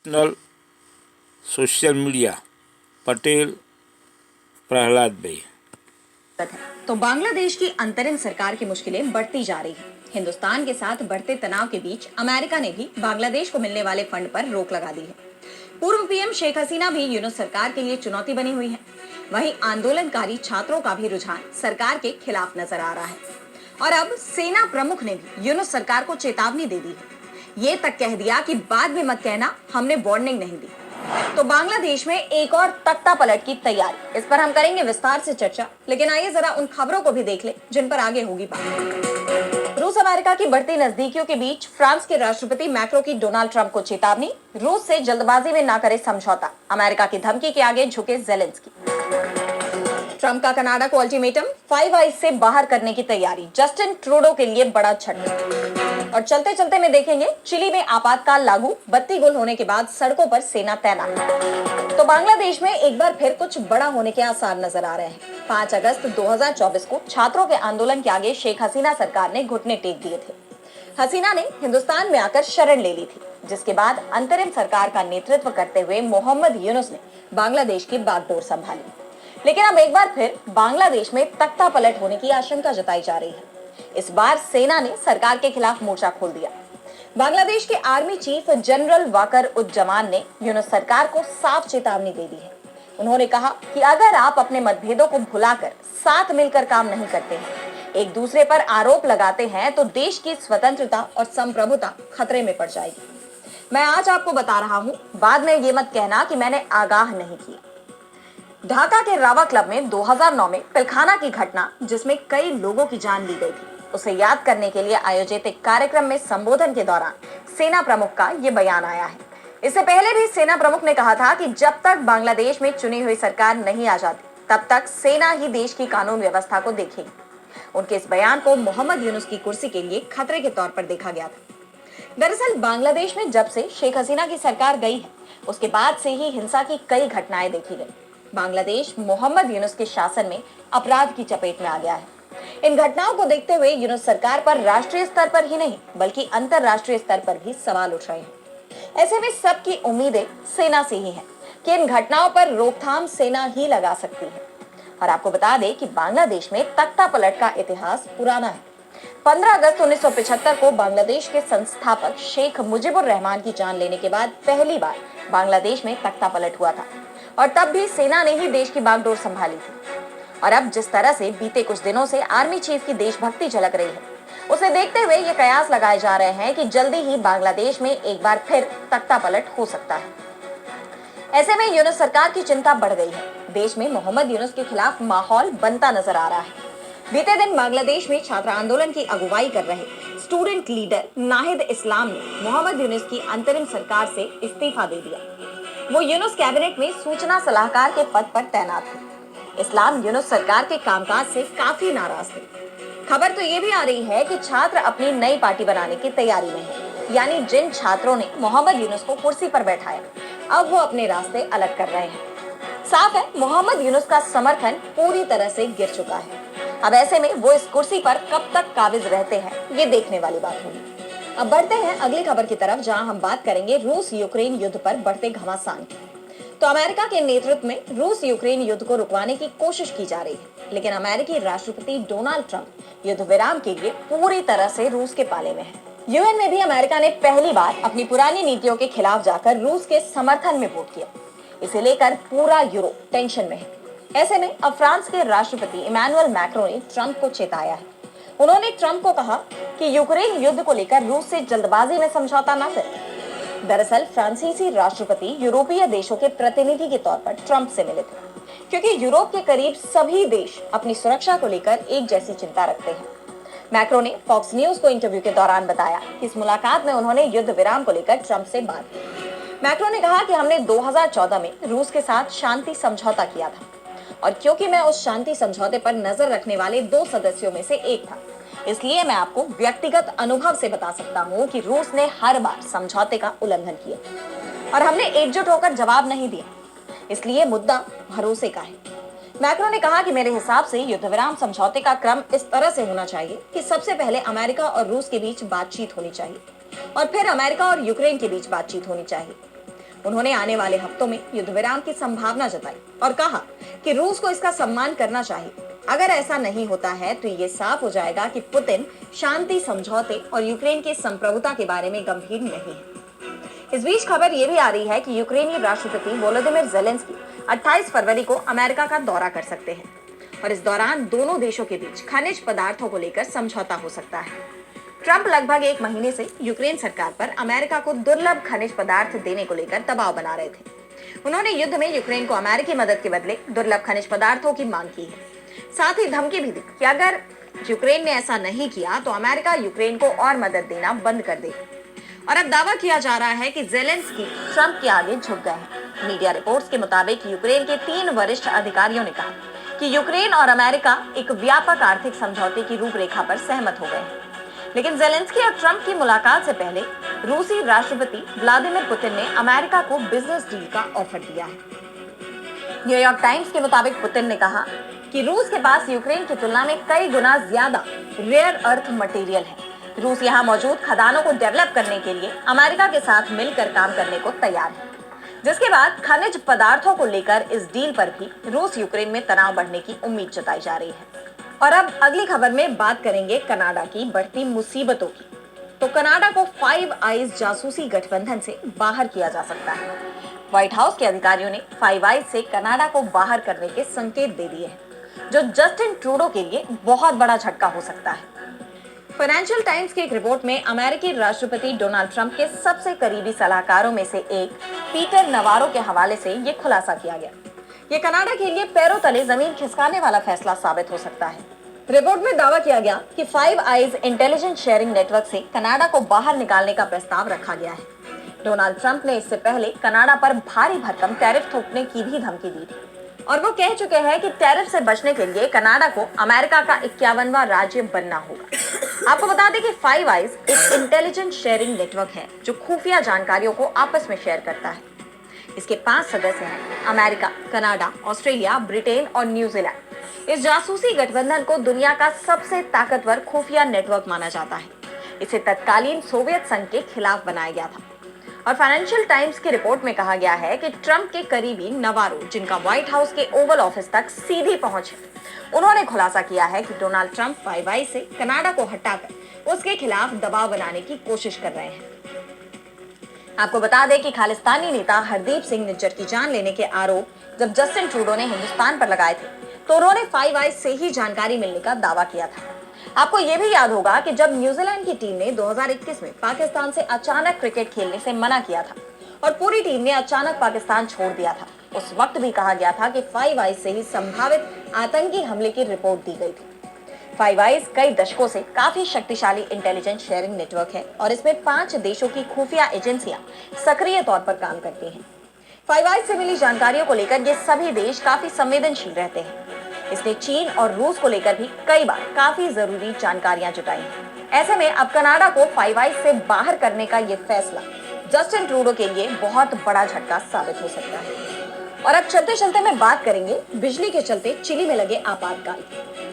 National social media Patel Prahlad भाई। तो बांग्लादेश की अंतरिम सरकार की मुश्किलें बढ़ती जा रही हैं। हिंदुस्तान के साथ बढ़ते तनाव के बीच अमेरिका ने भी बांग्लादेश को मिलने वाले फंड पर रोक लगा दी है। पूर्व पीएम शेख हसीना भी यूनुस सरकार के लिए चुनौती बनी हुई है। वहीं आंदोलनकारी छात्रों का भी रुझान सरकार के खिलाफ नजर आ रहा है और अब सेना प्रमुख ने भी यूनुस सरकार को चेतावनी दे दी है। ये तक कह दिया कि बाद में मत कहना हमने वार्निंग नहीं दी। तो बांग्लादेश में एक और तख्ता पलट की तैयारी, इस पर हम करेंगे विस्तार से चर्चा। लेकिन आइए जरा उन खबरों को भी देख ले जिन पर आगे होगी बात। रूस अमेरिका की बढ़ती नजदीकियों के बीच फ्रांस के राष्ट्रपति मैक्रो की डोनाल्ड ट्रंप को चेतावनी, रूस से जल्दबाजी में ना करे समझौता, अमेरिका की धमकी के आगे झुके जेलेंस्की। ट्रंप का कनाडा को अल्टीमेटम, 5 आइज से बाहर करने की तैयारी, जस्टिन ट्रूडो के लिए बड़ा झटका। और चलते चलते में देखेंगे चिली में आपातकाल लागू, बत्ती गुल होने के बाद सड़कों पर सेना तैनात। तो बांग्लादेश में एक बार फिर कुछ बड़ा होने के आसार नजर आ रहे हैं। 5 अगस्त 2024 को छात्रों के आंदोलन के आगे शेख हसीना सरकार ने घुटने टेक दिए थे। हसीना ने हिंदुस्तान में आकर शरण ले ली थी, जिसके बाद अंतरिम सरकार का नेतृत्व करते हुए मोहम्मद यूनुस ने बांग्लादेश की बागडोर संभाली। लेकिन अब एक बार फिर बांग्लादेश में तख्ता पलट होने की आशंका जताई जा रही है। इस बार सेना ने सरकार के खिलाफ मोर्चा खोल दिया। बांग्लादेश के आर्मी चीफ जनरल वाकर उज्जमान ने यूनुस सरकार को साफ चेतावनी दे दी है। उन्होंने कहा कि अगर आप अपने मतभेदों को भुलाकर साथ मिलकर काम नहीं करते हैं, एक दूसरे पर आरोप लगाते हैं, तो देश की स्वतंत्रता और संप्रभुता खतरे में पड़ जाएगी। मैं आज आपको बता रहा हूं, बाद में ये मत कहना कि मैंने आगाह नहीं किया। ढाका के रावा क्लब में 2009 में पिलखाना की घटना, जिसमें कई लोगों की जान ली गई थी, उसे याद करने के लिए आयोजित एक कार्यक्रम में संबोधन के दौरान सेना प्रमुख का ये बयान आया है। इससे पहले भी सेना प्रमुख ने कहा था कि जब तक बांग्लादेश में चुनी हुई सरकार नहीं आ जाती, तब तक सेना ही देश की कानून व्यवस्था को देखेगी। उनके इस बयान को मोहम्मद यूनुस की कुर्सी के लिए खतरे के तौर पर देखा गया था। दरअसल बांग्लादेश में जब से शेख हसीना की सरकार गई है, उसके बाद से ही हिंसा की कई घटनाएं देखी गई। बांग्लादेश मोहम्मद यूनुस के शासन में अपराध की चपेट में आ गया है। इन घटनाओं को देखते हुए यूनुस सरकार पर राष्ट्रीय स्तर पर ही नहीं, बल्कि अंतरराष्ट्रीय स्तर पर भी सवाल उठ रहे हैं। ऐसे में सबकी उम्मीदें सेना से ही हैं कि इन घटनाओं पर रोकथाम सेना ही लगा सकती है। और आपको बता दें कि बांग्लादेश में तख्ता पलट का इतिहास पुराना है। 15 अगस्त 1975 को बांग्लादेश के संस्थापक शेख मुजीबुर रहमान की जान लेने के बाद पहली बार बांग्लादेश में तख्ता पलट हुआ था, और तब भी सेना ने ही देश की बागडोर संभाली थी। और अब जिस तरह से बीते कुछ दिनों से आर्मी चीफ की देशभक्ति झलक रही है, उसे देखते हुए ये कयास लगाए जा रहे हैं कि जल्दी ही बांग्लादेश में एक बार फिर तख्ता पलट हो सकता है। ऐसे में यूनुस सरकार की चिंता बढ़ गई है। देश में मोहम्मद यूनुस के खिलाफ माहौल बनता नजर आ रहा है। बीते दिन बांग्लादेश में छात्र आंदोलन की अगुवाई कर रहे स्टूडेंट लीडर नाहिद इस्लाम ने मोहम्मद यूनुस की अंतरिम सरकार से इस्तीफा दे दिया। वो यूनुस कैबिनेट में सूचना सलाहकार के पद पर तैनात थे। इस्लाम यूनुस सरकार के कामकाज से काफी नाराज थे। खबर तो ये भी आ रही है कि छात्र अपनी नई पार्टी बनाने की तैयारी में हैं। यानी जिन छात्रों ने मोहम्मद यूनुस को कुर्सी पर बैठाया, अब वो अपने रास्ते अलग कर रहे हैं। साफ है, मोहम्मद यूनुस का समर्थन पूरी तरह से गिर चुका है। अब ऐसे में वो इस कुर्सी पर कब तक काबिज रहते हैं, ये देखने वाली बात होगी। अब बढ़ते हैं अगली खबर की तरफ, जहां हम बात करेंगे रूस यूक्रेन युद्ध पर बढ़ते घमासान की। तो अमेरिका के नेतृत्व में रूस यूक्रेन युद्ध को रुकवाने की कोशिश की जा रही है, लेकिन अमेरिकी राष्ट्रपति डोनाल्ड ट्रंप युद्ध विराम के लिए पूरी तरह से रूस के पाले में है। यूएन में भी अमेरिका ने पहली बार अपनी पुरानी नीतियों के खिलाफ जाकर रूस के समर्थन में वोट किया। इसे लेकर पूरा यूरोप टेंशन में है। ऐसे में अब फ्रांस के राष्ट्रपति इमैनुअल मैक्रो ने ट्रंप को चेताया है। उन्होंने ट्रंप को कहा कि यूक्रेन युद्ध को लेकर रूस से जल्दबाजी में समझौता न करे। दरअसल फ्रांसीसी राष्ट्रपति यूरोपीय देशों के प्रतिनिधि के तौर पर ट्रंप से मिले थे, क्योंकि यूरोप के करीब सभी देश अपनी सुरक्षा को लेकर एक जैसी चिंता रखते हैं। मैक्रो ने फॉक्स न्यूज को इंटरव्यू के दौरान बताया कि इस मुलाकात में उन्होंने युद्ध विराम को लेकर ट्रंप से बात की। मैक्रो ने कहा कि हमने 2014 में रूस के साथ शांति समझौता किया था, और क्योंकि मैं उस शांति समझौते पर नजर रखने वाले 2 सदस्यों में से एक था, इसलिए मैं आपको व्यक्तिगत अनुभव से बता सकता हूं कि रूस ने हर बार समझौते का उल्लंघन किया और हमने एकजुट होकर जवाब नहीं दिया। इसलिए मुद्दा भरोसे का है। मैक्रो ने कहा कि मेरे हिसाब से युद्ध विराम समझौते का क्रम इस तरह से होना चाहिए कि सबसे पहले अमेरिका और रूस के बीच बातचीत होनी चाहिए, और फिर अमेरिका और यूक्रेन के बीच बातचीत होनी चाहिए। उन्होंने आने वाले हफ्तों में युद्ध विराम की संभावना जताई और कहा कि रूस को इसका सम्मान करना चाहिए। अगर ऐसा नहीं होता है तो ये साफ हो जाएगा कि पुतिन शांति समझौते और यूक्रेन की संप्रभुता के बारे में गंभीर नहीं है। इस बीच खबर ये भी आ रही है कि यूक्रेनी राष्ट्रपति वोलोदिमिर जेलेंस्की 28 फरवरी को अमेरिका का दौरा कर सकते हैं और इस दौरान दोनों देशों के बीच खनिज पदार्थों को लेकर समझौता हो सकता है। ट्रंप लगभग एक महीने से यूक्रेन सरकार पर अमेरिका को दुर्लभ खनिज पदार्थ देने को लेकर दबाव बना रहे थे। उन्होंने युद्ध में यूक्रेन को अमेरिकी मदद के बदले दुर्लभ खनिज पदार्थों की मांग की है। साथ ही धमकी भी दी कि अगर यूक्रेन ने ऐसा नहीं किया तो अमेरिका यूक्रेन को और मदद देना बंद कर देगा। और अब दावा किया जा रहा है कि जेलेंस्की ट्रंप के आगे झुक गए हैं। मीडिया रिपोर्ट्स के मुताबिक यूक्रेन के 3 वरिष्ठ अधिकारियों ने कहा कि यूक्रेन और अमेरिका एक व्यापक आर्थिक समझौते की रूपरेखा पर सहमत हो गए हैं। लेकिन जेलेंस्की और ट्रंप की मुलाकात से पहले रूसी राष्ट्रपति व्लादिमीर पुतिन ने अमेरिका को बिजनेस डील का ऑफर दिया है। न्यूयॉर्क टाइम्स के मुताबिक पुतिन ने कहा कि रूस के पास यूक्रेन की तुलना में कई गुना ज्यादा रेयर अर्थ मटेरियल है। रूस यहाँ मौजूद खदानों को डेवलप करने के लिए अमेरिका के साथ मिलकर काम करने को तैयार है, जिसके बाद खनिज पदार्थों को लेकर इस डील पर भी रूस यूक्रेन में तनाव बढ़ने की उम्मीद जताई जा रही है। और अब अगली खबर में बात करेंगे कनाडा की बढ़ती मुसीबतों की। तो कनाडा को 5 आइज जासूसी गठबंधन से बाहर किया जा सकता है। व्हाइट हाउस के अधिकारियों ने 5 आइज से कनाडा को बाहर करने के संकेत दे दिए हैं, जो जस्टिन ट्रूडो के लिए बहुत बड़ा झटका हो सकता है। फाइनेंशियल टाइम्स की एक रिपोर्ट में अमेरिकी राष्ट्रपति डोनाल्ड ट्रंप के सबसे करीबी सलाहकारों में से एक पीटर नवारो के हवाले से ये खुलासा किया गया। ये कनाडा के लिए पैरों तले जमीन खिसकाने वाला फैसला साबित हो सकता है। रिपोर्ट में दावा किया गया कि 5 आइज इंटेलिजेंस शेयरिंग नेटवर्क से कनाडा को बाहर निकालने का प्रस्ताव रखा गया है। डोनाल्ड ट्रंप ने इससे पहले कनाडा पर भारी भरकम टैरिफ थोपने की भी धमकी दी थी और वो कह चुके हैं कि टैरिफ से बचने के लिए कनाडा को अमेरिका का 51वां राज्य बनना होगा। आपको बता दें कि 5 आइज एक इंटेलिजेंस शेयरिंग नेटवर्क है जो खुफिया जानकारियों को आपस में शेयर करता है। इसके 5 सदस्य हैं अमेरिका, कनाडा, ऑस्ट्रेलिया, ब्रिटेन और न्यूजीलैंड। इस जासूसी गठबंधन को दुनिया का सबसे ताकतवर खुफिया नेटवर्क माना जाता है। इसे तत्कालीन सोवियत संघ के खिलाफ बनाया गया था। और फाइनेंशियल टाइम्स की रिपोर्ट में कहा गया है कि ट्रंप के करीबी नवारो, जिनका व्हाइट हाउस के ओवल ऑफिस तक सीधी पहुंच है, उन्होंने खुलासा किया है कि डोनाल्ड ट्रंप 5 आइज से कनाडा को हटाकर उसके खिलाफ दबाव बनाने की कोशिश कर रहे हैं। आपको बता दें कि खालिस्तानी नेता हरदीप सिंह निज्जर की जान लेने के आरोप जब जस्टिन ट्रूडो ने हिंदुस्तान पर लगाए थे तो उन्होंने 5 आइज से ही जानकारी मिलने का दावा किया था। आपको ये भी याद होगा कि जब न्यूजीलैंड की टीम ने 2021 में पाकिस्तान से अचानक क्रिकेट खेलने से मना किया था और पूरी टीम ने अचानक पाकिस्तान छोड़ दिया था, उस वक्त भी कहा गया था कि 5 आइज से ही संभावित आतंकी हमले की रिपोर्ट दी गई थी। 5 आइज कई दशकों से काफी शक्तिशाली इंटेलिजेंस शेयरिंग नेटवर्क है और इसमें 5 देशों की खुफिया एजेंसियां सक्रिय तौर पर काम करती हैं। 5 आइज से मिली जानकारियों को लेकर ये सभी देश काफी संवेदनशील रहते हैं। इसने चीन और रूस को लेकर भी कई बार काफी जरूरी जानकारियां जुटाई हैं। ऐसे में अब कनाडा को 5 आइज से बाहर करने का ये फैसला जस्टिन ट्रूडो के लिए बहुत बड़ा झटका साबित हो सकता है। और अब चलते चलते में बात करेंगे बिजली के चलते चिली में लगे आपातकाल।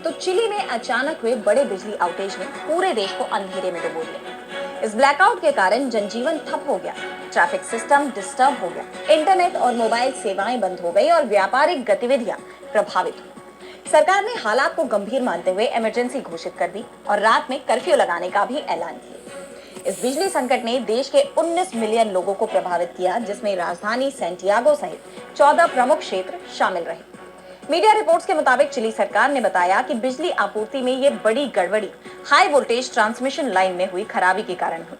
तो चिली में अचानक हुए बड़े बिजली आउटेज ने पूरे देश को अंधेरे में डुबो दिया। इस ब्लैकआउट के कारण जनजीवन ठप हो गया, ट्रैफिक सिस्टम डिस्टर्ब हो गया, इंटरनेट और मोबाइल सेवाएं बंद हो गई और व्यापारिक गतिविधियां प्रभावित हुई। सरकार ने हालात को गंभीर मानते हुए इमरजेंसी घोषित कर दी और रात में कर्फ्यू लगाने का भी ऐलान किया। इस बिजली संकट ने देश के 19 मिलियन लोगों को प्रभावित किया, जिसमें राजधानी सैंटियागो सहित 14 प्रमुख क्षेत्र शामिल रहे। मीडिया रिपोर्ट्स के मुताबिक चिली सरकार ने बताया कि बिजली आपूर्ति में ये बड़ी गड़बड़ी हाई वोल्टेज ट्रांसमिशन लाइन में हुई खराबी के कारण हुई,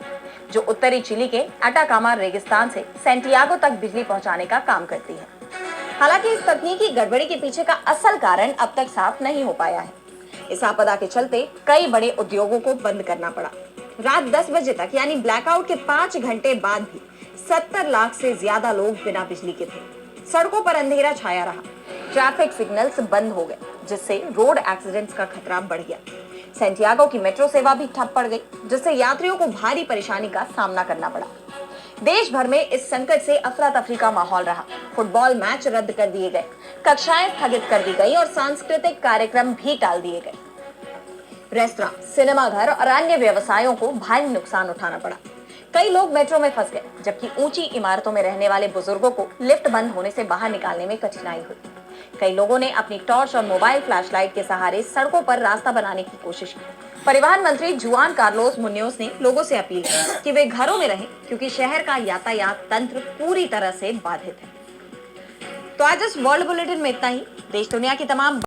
जो उत्तरी चिली के अटाकामा रेगिस्तान से सैंटियागो तक बिजली पहुंचाने का काम करती है। हालांकि इस तकनीकी गड़बड़ी के पीछे का असल कारण अब तक साफ नहीं हो पाया है। इस आपदा के चलते कई बड़े उद्योगों को बंद करना पड़ा। रात 10 बजे तक यानी ब्लैकआउट के 5 घंटे बाद भी 70 लाख से ज्यादा लोग बिना बिजली के थे। सड़कों पर अंधेरा छाया रहा, ट्रैफिक सिग्नल्स बंद हो गए, जिससे रोड एक्सीडेंट्स का खतरा बढ़ गया। सैंटियागो की मेट्रो सेवा भी ठप पड़ गई, जिससे यात्रियों को भारी परेशानी का सामना करना पड़ा। देश भर में इस संकट से अफरा तफरी का माहौल रहा। फुटबॉल मैच रद्द कर दिए गए, कक्षाएं स्थगित कर दी गई और सांस्कृतिक कार्यक्रम भी टाल दिए गए। रेस्तरां, सिनेमाघर और अन्य व्यवसायों को भारी नुकसान उठाना पड़ा। कई लोग मेट्रो में फंस गए, जबकि ऊंची इमारतों में रहने वाले बुजुर्गों को लिफ्ट बंद होने से बाहर निकालने में कठिनाई हुई। कई लोगों ने अपनी टॉर्च और मोबाइल फ्लैशलाइट के सहारे सड़कों पर रास्ता बनाने की कोशिश की। परिवहन मंत्री जुआन कार्लोस मुन्योज ने लोगों से अपील की कि वे घरों में रहें, क्योंकि शहर का यातायात तंत्र पूरी तरह से बाधित है। तो आज इस वर्ल्ड बुलेटिन में इतना ही। देश दुनिया की तमाम